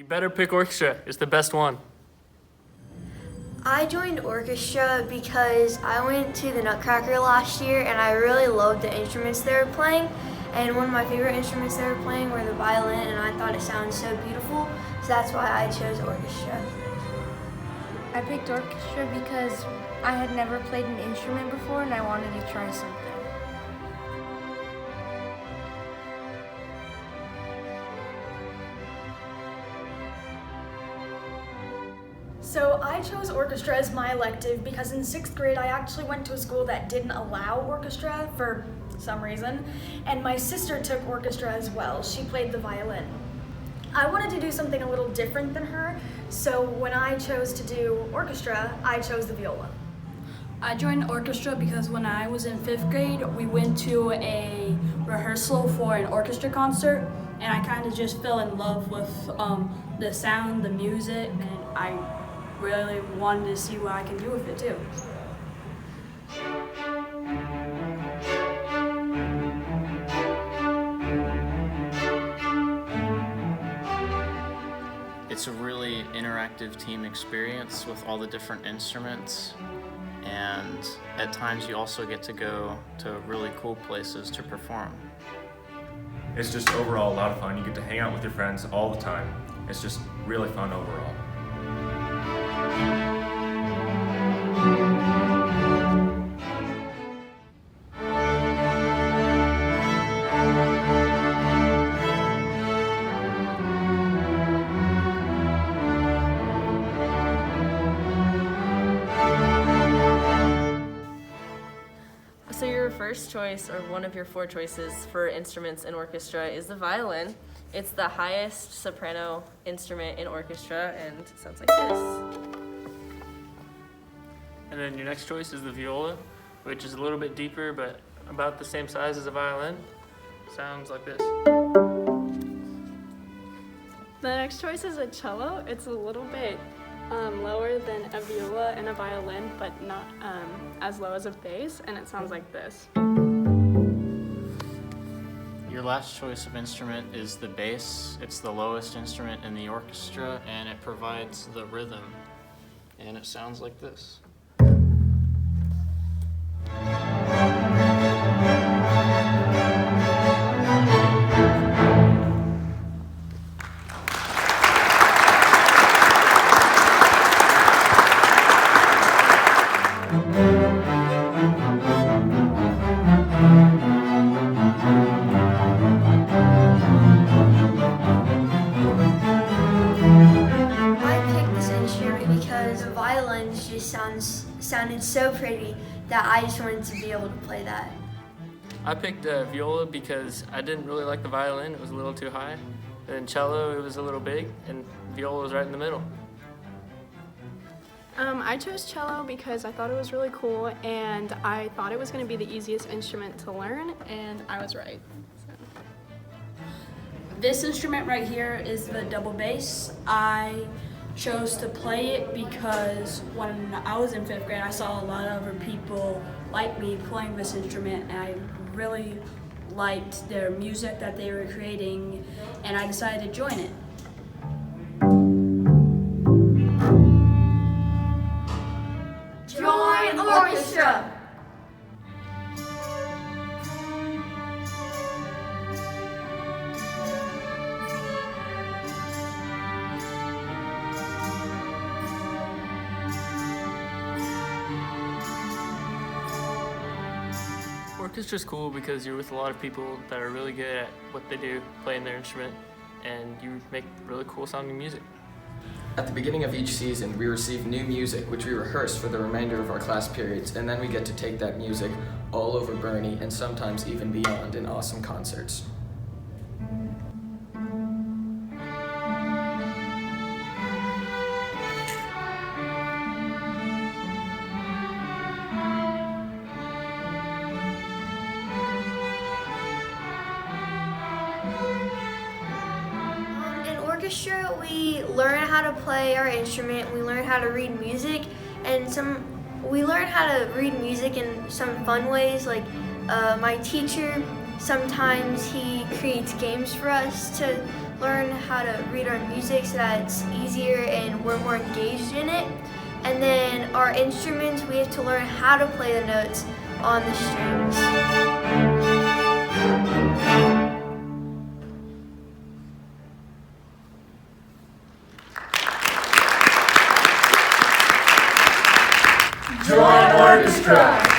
better pick orchestra. It's the best one. I joined orchestra because I went to the Nutcracker last year and I really loved the instruments they were playing. And one of my favorite instruments they were playing were the violin, and I thought it sounded so beautiful, so that's why I chose orchestra. I picked orchestra because I had never played an instrument before and I wanted to try something. So I chose orchestra as my elective because in 6th grade I actually went to a school that didn't allow orchestra for some reason, and my sister took orchestra as well. She played the violin. I wanted to do something a little different than her, so when I chose to do orchestra, I chose the viola. I joined orchestra because when I was in 5th grade, we went to a rehearsal for an orchestra concert, and I kind of just fell in love with the sound, the music, and I really wanted to see what I can do with it too. It's a really interactive team experience with all the different instruments, and at times you also get to go to really cool places to perform. It's just overall a lot of fun. You get to hang out with your friends all the time. It's just really fun overall. So your first choice, or one of your 4 choices for instruments in orchestra, is the violin. It's the highest soprano instrument in orchestra and it sounds like this. And then your next choice is the viola, which is a little bit deeper, but about the same size as a violin. Sounds like this. The next choice is a cello. It's a little bit lower than a viola and a violin, but not as low as a bass, and it sounds like this. Your last choice of instrument is the bass. It's the lowest instrument in the orchestra, and it provides the rhythm, and it sounds like this. Sounded so pretty that I just wanted to be able to play that. I picked viola because I didn't really like the violin. It was a little too high. And then cello, it was a little big, and viola was right in the middle. I chose cello because I thought it was really cool and I thought it was going to be the easiest instrument to learn, and I was right. This instrument right here is the double bass. I chose to play it because when I was in 5th grade, I saw a lot of other people like me playing this instrument, and I really liked their music that they were creating, and I decided to join it. Join orchestra! Orchestra's cool because you're with a lot of people that are really good at what they do, playing their instrument, and you make really cool sounding music. At the beginning of each season, we receive new music, which we rehearse for the remainder of our class periods, and then we get to take that music all over Boerne and sometimes even beyond in awesome concerts. Orchestra, we learn how to play our instrument, we learn how to read music, and we learn how to read music in some fun ways. Like my teacher sometimes he creates games for us to learn how to read our music so that it's easier and we're more engaged in it. And then our instruments, we have to learn how to play the notes on the strings. Join orchestra!